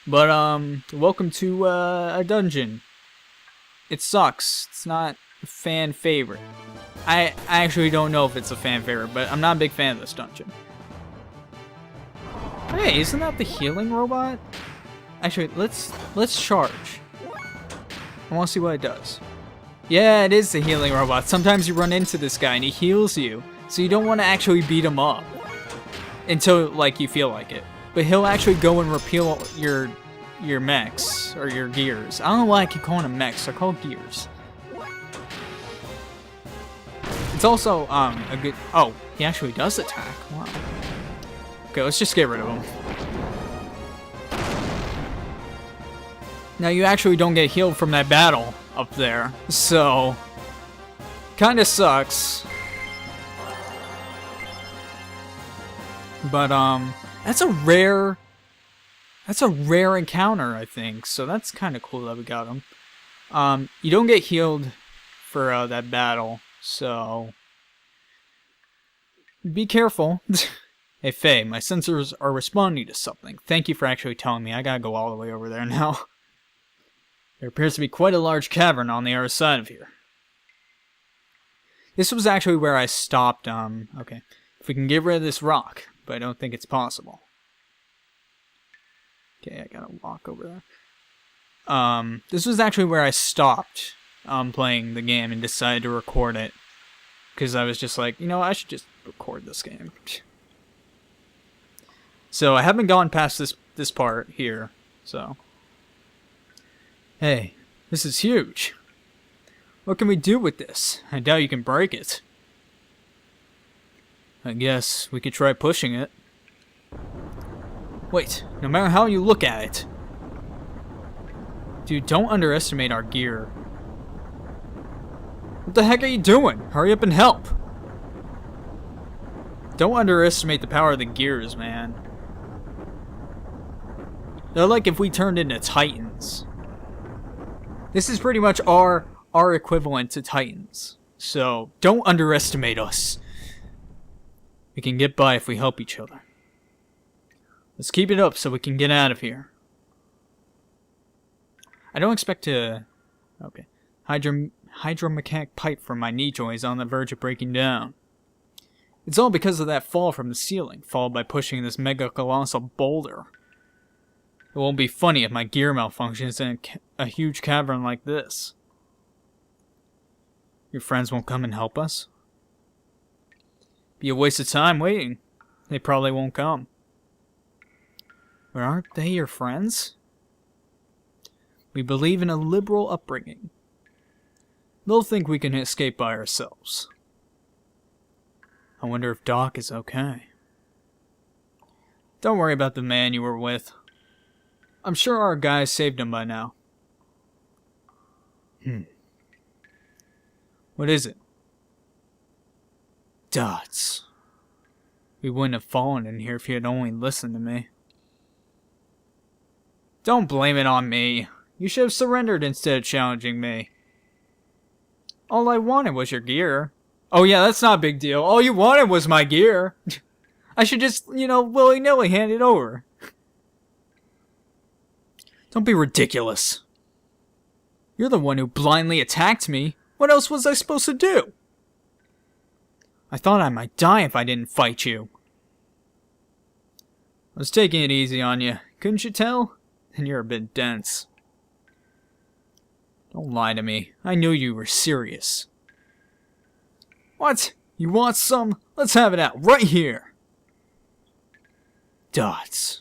But, welcome to, a dungeon. It sucks. It's not a fan favorite. I actually don't know if it's a fan favorite, but I'm not a big fan of this dungeon. Hey, isn't that the healing robot? Actually, let's charge. I want to see what it does. Yeah, it is the healing robot. Sometimes you run into this guy and he heals you, so you don't want to actually beat him up until like you feel like it. But he'll actually go and repeal your mechs or your gears. I don't know why I keep calling them mechs. They're called gears. It's also a good. Oh, he actually does attack. Wow. Okay, let's just get rid of him. Now you actually don't get healed from that battle up there, so kind of sucks. But that's a rare encounter, I think. So that's kind of cool that we got him. You don't get healed for that battle, so be careful. Hey Faye, my sensors are responding to something. Thank you for actually telling me. I gotta go all the way over there now. There appears to be quite a large cavern on the other side of here. This was actually where I stopped. Okay, if we can get rid of this rock, but I don't think it's possible. Okay, I gotta walk over there. This was actually where I stopped playing the game and decided to record it. Because I was just like, you know, I should just record this game. So I haven't gone past this part here, so. Hey, this is huge. What can we do with this? I doubt you can break it. I guess we could try pushing it. Wait, no matter how you look at it. Dude, don't underestimate our gear. What the heck are you doing? Hurry up and help. Don't underestimate the power of the gears, man. They're like if we turned into Titans. This is pretty much our equivalent to Titans. So, don't underestimate us. We can get by if we help each other. Let's keep it up so we can get out of here. I don't expect to... Okay. Hydromechanic pipe from my knee joint is on the verge of breaking down. It's all because of that fall from the ceiling, followed by pushing this mega colossal boulder. It won't be funny if my gear malfunctions in a huge cavern like this. Your friends won't come and help us? Be a waste of time waiting. They probably won't come. But aren't they your friends? We believe in a liberal upbringing. They'll think we can escape by ourselves. I wonder if Doc is okay. Don't worry about the man you were with. I'm sure our guys saved him by now. What is it? Dots. We wouldn't have fallen in here if you had only listened to me. Don't blame it on me. You should have surrendered instead of challenging me. All I wanted was your gear. Oh yeah, that's not a big deal. All you wanted was my gear. I should just, you know, willy-nilly hand it over. Don't be ridiculous. You're the one who blindly attacked me. What else was I supposed to do? I thought I might die if I didn't fight you. I was taking it easy on you. Couldn't you tell? And you're a bit dense. Don't lie to me. I knew you were serious. What? You want some? Let's have it out right here. Dots.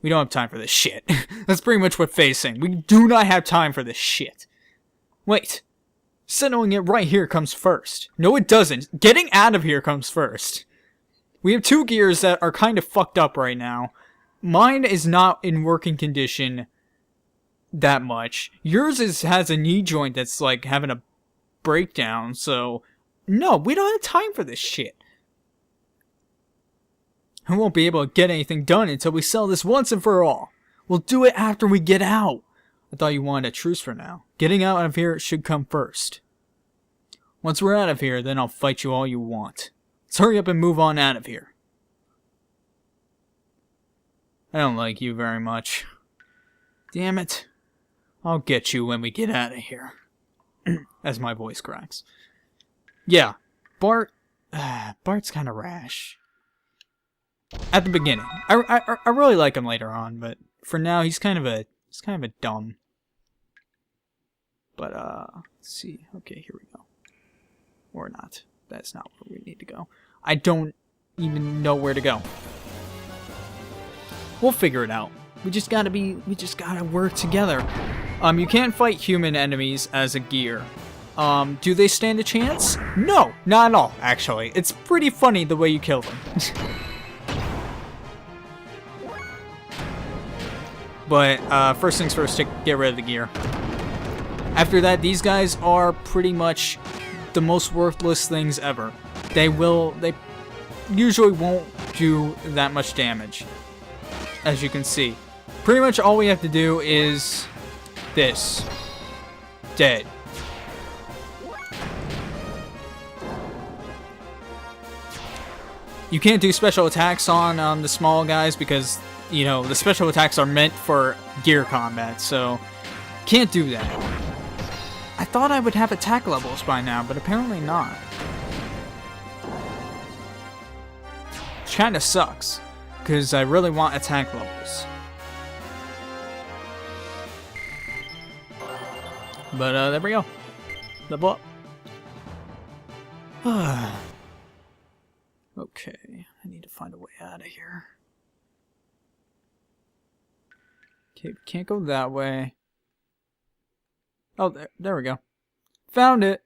We don't have time for this shit. That's pretty much what Faye's saying. We do not have time for this shit. Wait. Settling it right here comes first. No, it doesn't. Getting out of here comes first. We have two gears that are kind of fucked up right now. Mine is not in working condition that much. Yours has a knee joint that's like having a breakdown, so... No, we don't have time for this shit. I won't be able to get anything done until we sell this once and for all. We'll do it after we get out. I thought you wanted a truce for now. Getting out of here should come first. Once we're out of here, then I'll fight you all you want. Let's hurry up and move on out of here. I don't like you very much. Damn it. I'll get you when we get out of here. As my voice cracks. Yeah, Bart's kind of rash. At the beginning. I really like him later on, but for now he's kind of a dumb. But let's see. Okay, here we go. Or not. That's not where we need to go. I don't even know where to go. We'll figure it out. We just gotta work together. You can't fight human enemies as a gear. Do they stand a chance? No, not at all, actually. It's pretty funny the way you kill them. But, first things first, to get rid of the gear. After that, these guys are pretty much the most worthless things ever. They usually won't do that much damage, as you can see. Pretty much all we have to do is this. Dead. You can't do special attacks on the small guys because, you know, the special attacks are meant for gear combat, so can't do that. I thought I would have attack levels by now, but apparently not. Which kinda sucks, because I really want attack levels. But there we go. Level up. Okay, I need to find a way out of here. Okay, can't go that way. Oh, there we go. Found it!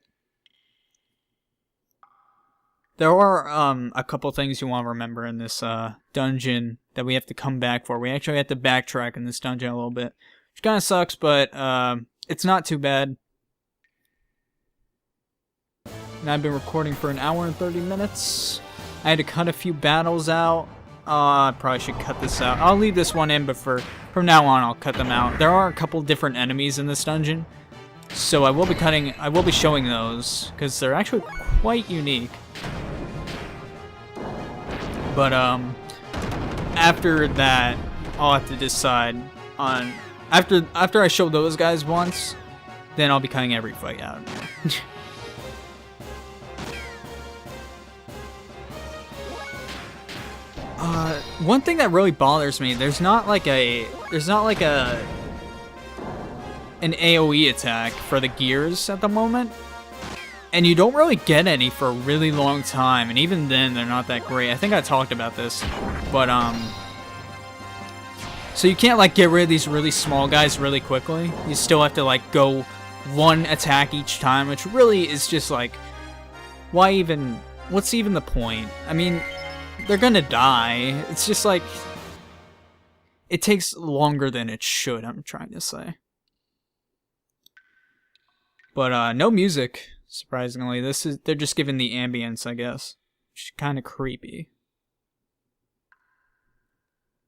There are a couple things you want to remember in this dungeon that we have to come back for. We actually have to backtrack in this dungeon a little bit. Which kind of sucks, but it's not too bad. And I've been recording for 1 hour and 30 minutes. I had to cut a few battles out. I probably should cut this out. I'll leave this one in, but from now on I'll cut them out. There are a couple different enemies in this dungeon. So I will be showing those, because they're actually quite unique. But after that, I'll have to decide on after I show those guys once, then I'll be cutting every fight out of here. One thing that really bothers me, there's not like an AoE attack for the gears at the moment. And you don't really get any for a really long time, and even then they're not that great. I think I talked about this, but so you can't like get rid of these really small guys really quickly. You still have to like go one attack each time, which really is just like, why even, what's even the point? I mean, they're gonna die. It's just like, it takes longer than it should, I'm trying to say. But no music. Surprisingly, they're just giving the ambience, I guess. Which is kind of creepy.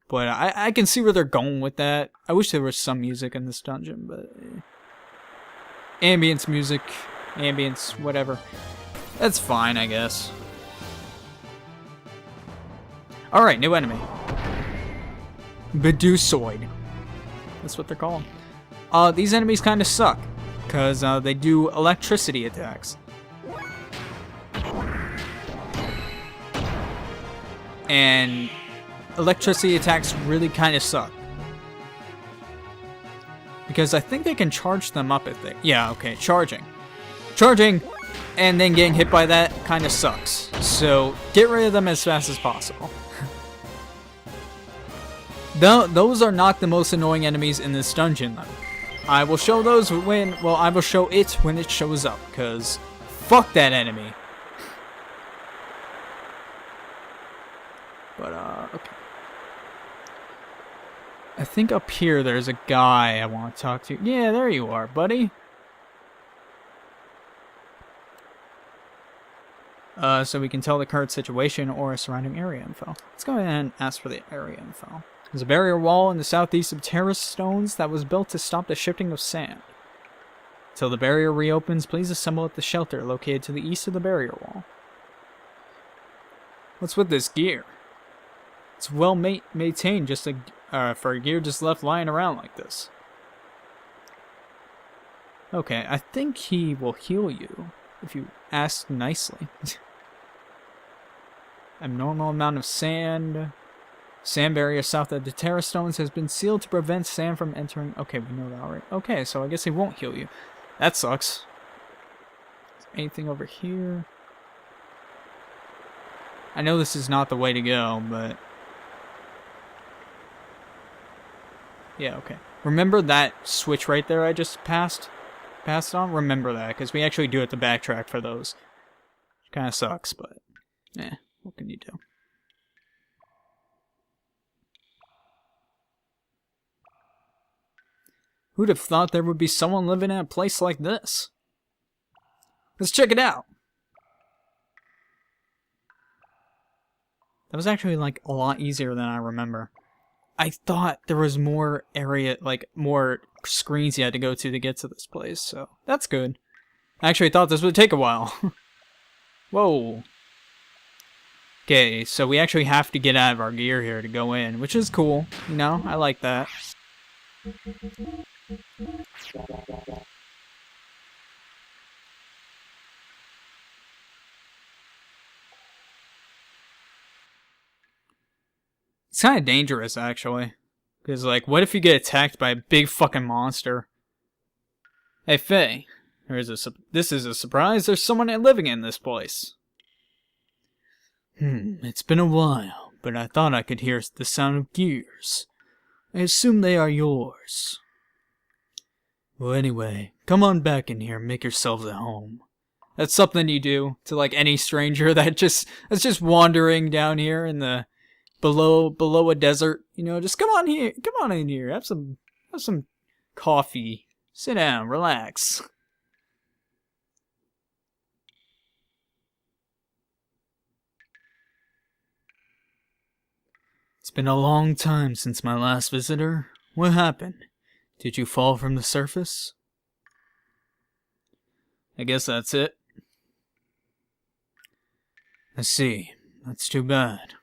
But I can see where they're going with that. I wish there was some music in this dungeon, but ambience music, ambience, whatever. That's fine, I guess. Alright, new enemy. Bedusoid. That's what they're called. These enemies kind of suck. Because they do electricity attacks. And electricity attacks really kind of suck. Because I think they can charge them up if they... Yeah, okay, charging. Charging and then getting hit by that kind of sucks. So get rid of them as fast as possible. Those are not the most annoying enemies in this dungeon, though. I will show those when, well, I will show it when it shows up, because fuck that enemy. But, okay. I think up here there's a guy I want to talk to. Yeah, there you are, buddy. So we can tell the current situation or surrounding area info. Let's go ahead and ask for the area info. There's a barrier wall in the southeast of terrace stones that was built to stop the shifting of sand. Till the barrier reopens, please assemble at the shelter located to the east of the barrier wall. What's with this gear? It's well maintained just for a gear just left lying around like this. Okay, I think he will heal you if you ask nicely. Abnormal amount of sand. Sand barrier south of the Terra Stones has been sealed to prevent sand from entering. Okay, we know that already. Okay, so I guess he won't heal you. That sucks. Anything over here? I know this is not the way to go, but... yeah, okay. Remember that switch right there I just passed on? Remember that, because we actually do have to backtrack for those. Kind of sucks, but... what can you do? Who'd have thought there would be someone living in a place like this? Let's check it out! That was actually, like, a lot easier than I remember. I thought there was more area, like, more screens you had to go to get to this place, so that's good. I actually thought this would take a while. Whoa. Okay, so we actually have to get out of our gear here to go in, which is cool. You know, I like that. It's kind of dangerous, actually. Because, like, what if you get attacked by a big fucking monster? Hey, Faye. This is a surprise. There's someone living in this place. It's been a while, but I thought I could hear the sound of gears. I assume they are yours. Well, anyway, come on back in here and make yourselves at home. That's something you do to, like, any stranger that's just wandering down here in the below a desert. You know, just come on in here, have some coffee, sit down, relax. It's been a long time since my last visitor. What happened? Did you fall from the surface? I guess that's it. I see. That's too bad.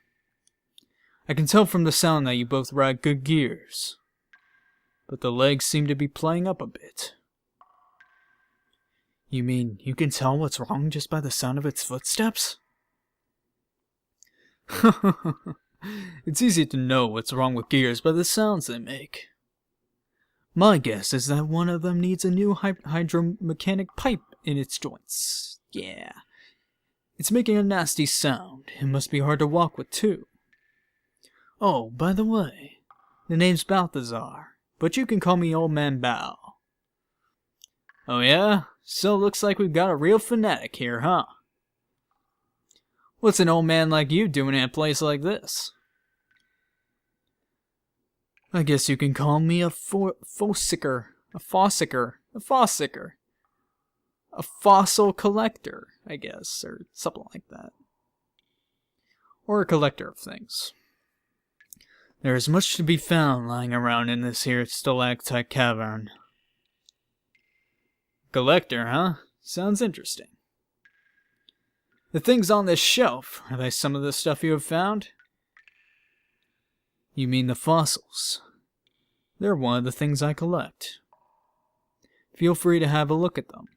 I can tell from the sound that you both ride good gears. But the legs seem to be playing up a bit. You mean you can tell what's wrong just by the sound of its footsteps? It's easy to know what's wrong with gears by the sounds they make. My guess is that one of them needs a new hydromechanic pipe in its joints. Yeah. It's making a nasty sound. It must be hard to walk with, too. Oh, by the way, the name's Balthazar, but you can call me Old Man Bao. Oh yeah? So looks like we've got a real fanatic here, huh? What's an old man like you doing in a place like this? I guess you can call me a fossicker. A fossil collector, I guess, or something like that. Or a collector of things. There is much to be found lying around in this here stalactite cavern. Collector, huh? Sounds interesting. The things on this shelf, are they some of the stuff you have found? You mean the fossils? They're one of the things I collect. Feel free to have a look at them.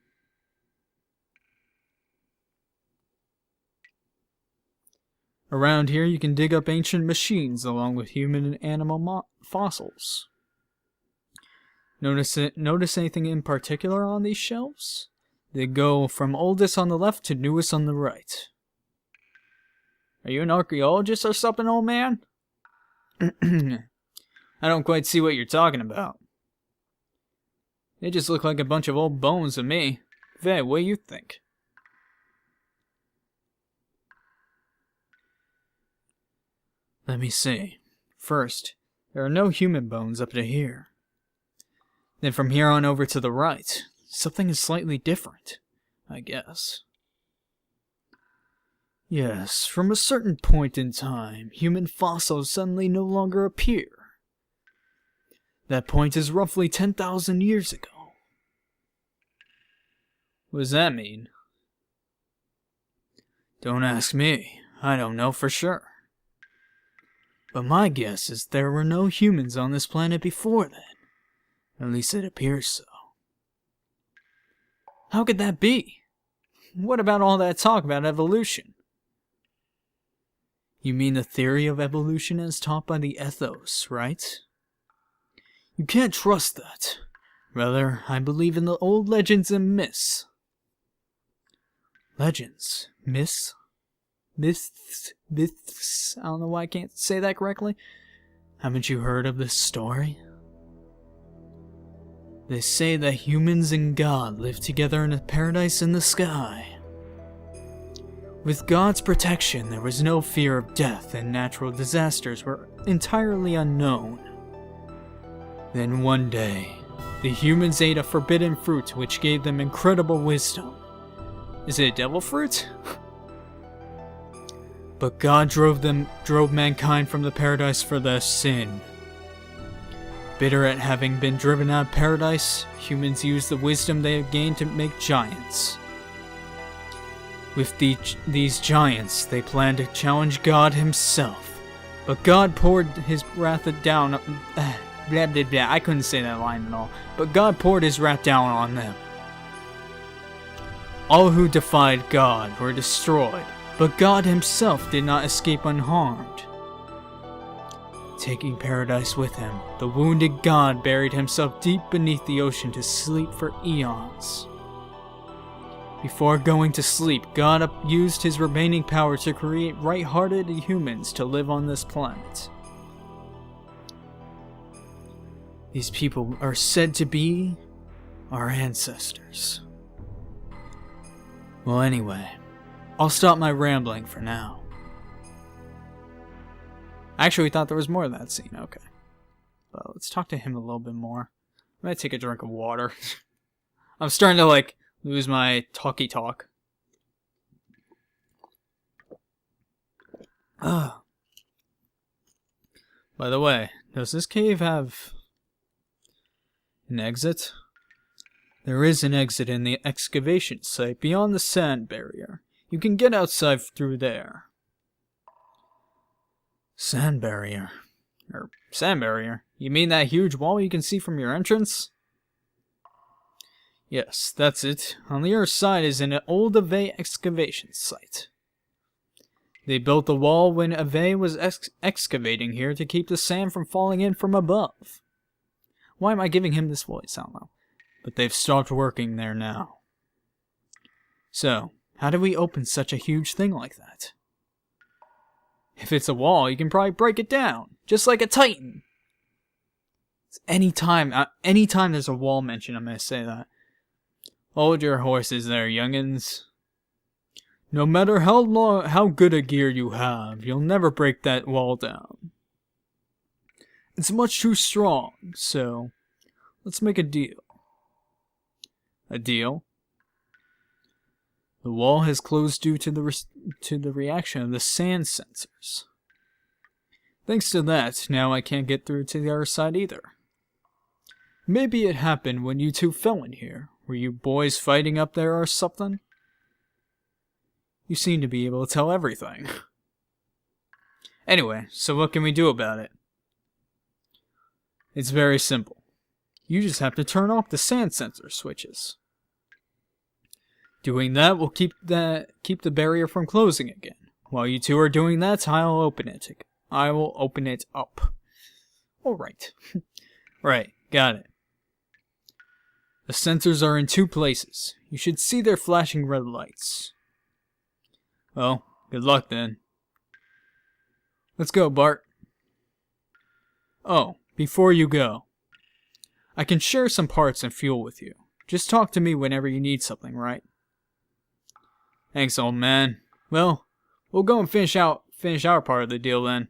Around here you can dig up ancient machines along with human and animal fossils. Notice anything in particular on these shelves? They go from oldest on the left to newest on the right. Are you an archaeologist or something, old man? I don't quite see what you're talking about. They just look like a bunch of old bones to me. Vey, what do you think? Let me see. First, there are no human bones up to here. Then from here on over to the right, something is slightly different, I guess. Yes, from a certain point in time, human fossils suddenly no longer appear. That point is roughly 10,000 years ago. What does that mean? Don't ask me. I don't know for sure. But my guess is there were no humans on this planet before then. At least it appears so. How could that be? What about all that talk about evolution? You mean the theory of evolution as taught by the ethos, right? You can't trust that. Rather, I believe in the old legends and myths. Legends? Myths? Myths? I don't know why I can't say that correctly. Haven't you heard of this story? They say that humans and God live together in a paradise in the sky. With God's protection, there was no fear of death, and natural disasters were entirely unknown. Then one day, the humans ate a forbidden fruit which gave them incredible wisdom. Is it a devil fruit? But God drove mankind from the paradise for their sin. Bitter at having been driven out of paradise, humans used the wisdom they had gained to make giants. With these giants, they planned to challenge God himself. But God poured his wrath down... blah blah blah, I couldn't say that line at all. But God poured his wrath down on them. All who defied God were destroyed, but God himself did not escape unharmed. Taking paradise with him, the wounded God buried himself deep beneath the ocean to sleep for eons. Before going to sleep, God used his remaining power to create right-hearted humans to live on this planet. These people are said to be our ancestors. Well, anyway, I'll stop my rambling for now. I actually thought there was more of that scene, okay. But let's talk to him a little bit more. I'm gonna take a drink of water. I'm starting to, lose my talky talk. By the way, does this cave have an exit? There is an exit in the excavation site beyond the sand barrier. You can get outside through there. Sand barrier? Sand barrier? You mean that huge wall you can see from your entrance? Yes, that's it. On the other side is an old Ave excavation site. They built the wall when Ave was excavating here to keep the sand from falling in from above. Why am I giving him this voice? I don't know. But they've stopped working there now. So, how do we open such a huge thing like that? If it's a wall, you can probably break it down, just like a titan. Anytime there's a wall mentioned, I'm going to say that. Hold your horses there, youngins. No matter how good a gear you have, you'll never break that wall down. It's much too strong, so let's make a deal. A deal? The wall has closed due to the reaction of the sand sensors. Thanks to that, now I can't get through to the other side either. Maybe it happened when you two fell in here. Were you boys fighting up there or something? You seem to be able to tell everything. Anyway, so what can we do about it? It's very simple. You just have to turn off the sand sensor switches. Doing that will keep the barrier from closing again. While you two are doing that, I will open it up. Alright. Right, got it. The sensors are in 2 places. You should see their flashing red lights. Well, good luck then. Let's go, Bart. Oh, before you go, I can share some parts and fuel with you. Just talk to me whenever you need something, right? Thanks, old man. Well, we'll go and finish our part of the deal then.